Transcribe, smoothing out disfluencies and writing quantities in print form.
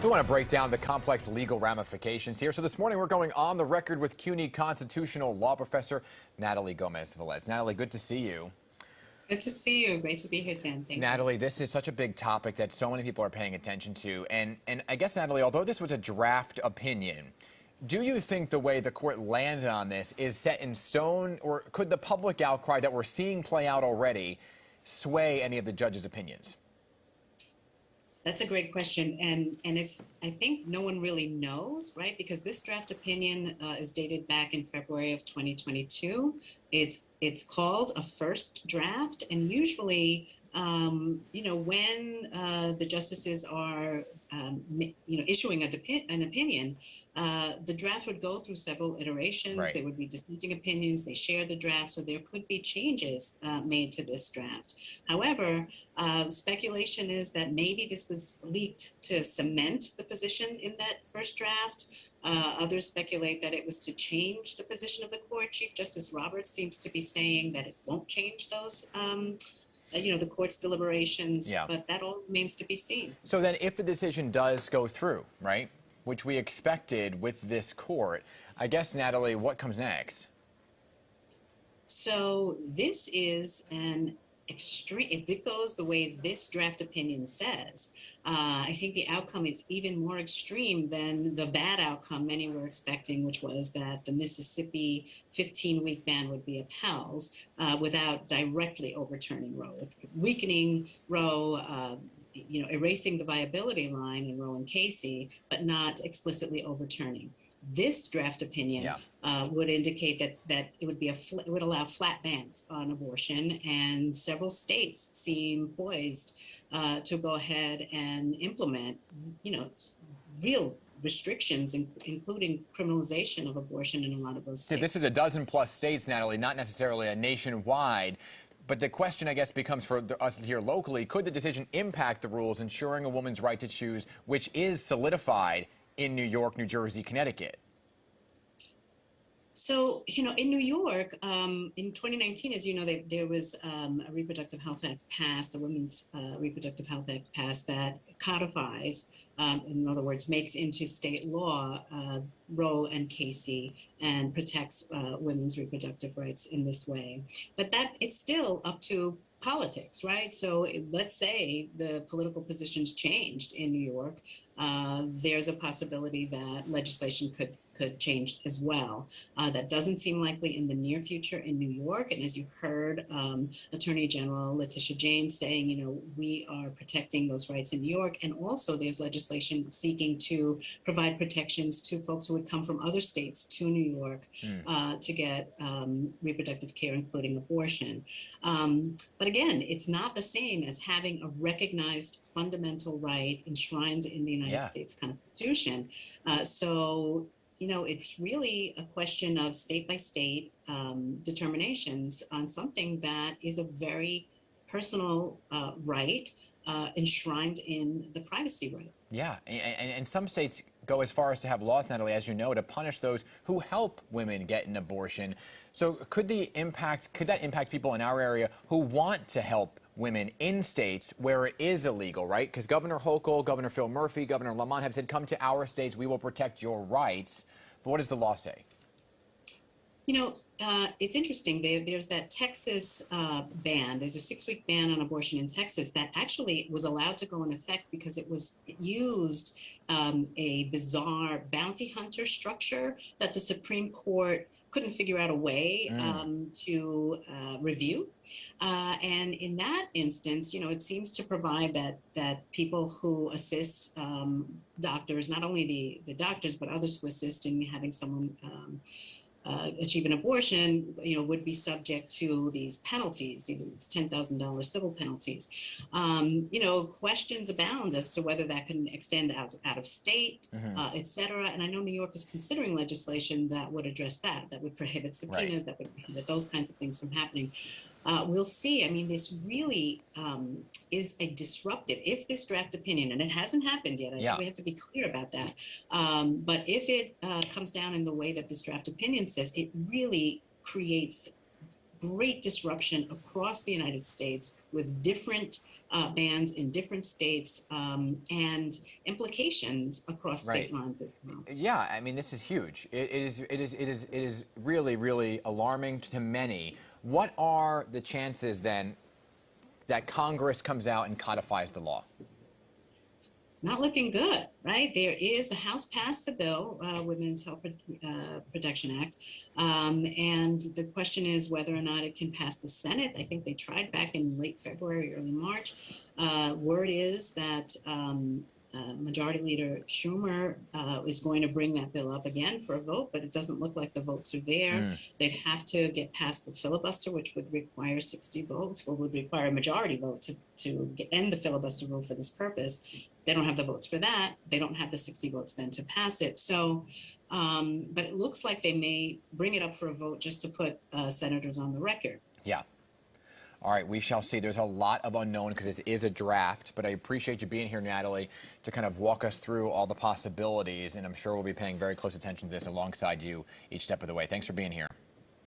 We want to break down the complex legal ramifications here. So this morning we're going on the record with CUNY constitutional law professor Natalie Valez. Natalie, good to see you. Good to see you. Great to be here, Dan. Thank you. Natalie, this is such a big topic that so many people are paying attention to. And I guess, Natalie, although this was a draft opinion, do you think the way the court landed on this is set in stone, or could the public outcry that we're seeing play out already sway any of the judges' opinions? That's a great question, and I think no one really knows, right? Because this draft opinion is dated back in February of 2022. It's called a first draft, and usually, when the justices are, issuing an opinion, the draft would go through several iterations. Right. There would be dissenting opinions. They share the draft, so there could be changes made to this draft. However, speculation is that maybe this was leaked to cement the position in that first draft. Others speculate that it was to change the position of the court. Chief Justice Roberts seems to be saying that it won't change those, the court's deliberations, Yeah. but that all remains to be seen. So then if the decision does go through, right, which we expected with this court, I guess, Natalie, what comes next? So this is an extreme, if it goes the way this draft opinion says, I think the outcome is even more extreme than the bad outcome many were expecting, which was that the Mississippi 15-week ban would be upheld without directly overturning Roe, weakening Roe, erasing the viability line in Roe and Casey, but not explicitly overturning. This draft opinion would indicate that it would be it would allow flat bans on abortion, and several states seem poised to go ahead and implement, real restrictions, including criminalization of abortion in a lot of those states. This is a dozen plus states, Natalie, not necessarily a nationwide. But the question, I guess, becomes for us here locally, could the decision impact the rules ensuring a woman's right to choose, which is solidified in New York, New Jersey, Connecticut? So, in New York, in 2019, as you know, there was a Reproductive Health Act passed, a Women's Reproductive Health Act passed that codifies, in other words, makes into state law Roe and Casey and protects women's reproductive rights in this way. But it's still up to politics, right? So let's say the political positions changed in New York. There's a possibility that legislation could change as well. That doesn't seem likely in the near future in New York. And as you heard Attorney General Letitia James saying, we are protecting those rights in New York. And also there's legislation seeking to provide protections to folks who would come from other states to New York to get reproductive care, including abortion. But again, it's not the same as having a recognized fundamental right enshrined in the United States Constitution. So it's really a question of state by state determinations on something that is a very personal right enshrined in the privacy right. Yeah, and some states go as far as to have laws, Natalie, as you know, to punish those who help women get an abortion. So could that impact people in our area who want to help women in states where it is illegal, right? Because Governor Hochul, Governor Phil Murphy, Governor Lamont have said, come to our states, we will protect your rights. But what does the law say? It's interesting. There's that Texas ban. There's a 6-week ban on abortion in Texas that actually was allowed to go in effect because it used a bizarre bounty hunter structure that the Supreme Court couldn't figure out a way to review. And in that instance, it seems to provide that people who assist doctors, not only the doctors, but others who assist in having someone achieve an abortion, would be subject to these penalties. It's $10,000 civil penalties. Questions abound as to whether that can extend out of state, et cetera. And I know New York is considering legislation that would address that would prohibit subpoenas, that would prohibit those kinds of things from happening. We'll see. I mean, this really is a disruptive, if this draft opinion, and it hasn't happened yet, I think we have to be clear about that. But if it comes down in the way that this draft opinion says, it really creates great disruption across the United States with different bans in different states, and implications across state Right. lines as well. Yeah, I mean, this is huge. It is really, really alarming to many. What are the chances then that Congress comes out and codifies the law? It's not looking good, right? The House passed a bill, Women's Health Protection Act, and the question is whether or not it can pass the Senate. I think they tried back in late February, early March. Word is that Majority Leader Schumer is going to bring that bill up again for a vote, but it doesn't look like the votes are there. They'd have to get past the filibuster, which would require 60 votes, or would require a majority vote to end the filibuster rule for this purpose. They don't have the votes for that. They don't have the 60 votes then to pass it. So, but it looks like they may bring it up for a vote just to put senators on the record. Yeah. All right, we shall see. There's a lot of unknown because this is a draft, but I appreciate you being here, Natalie, to kind of walk us through all the possibilities, and I'm sure we'll be paying very close attention to this alongside you each step of the way. Thanks for being here.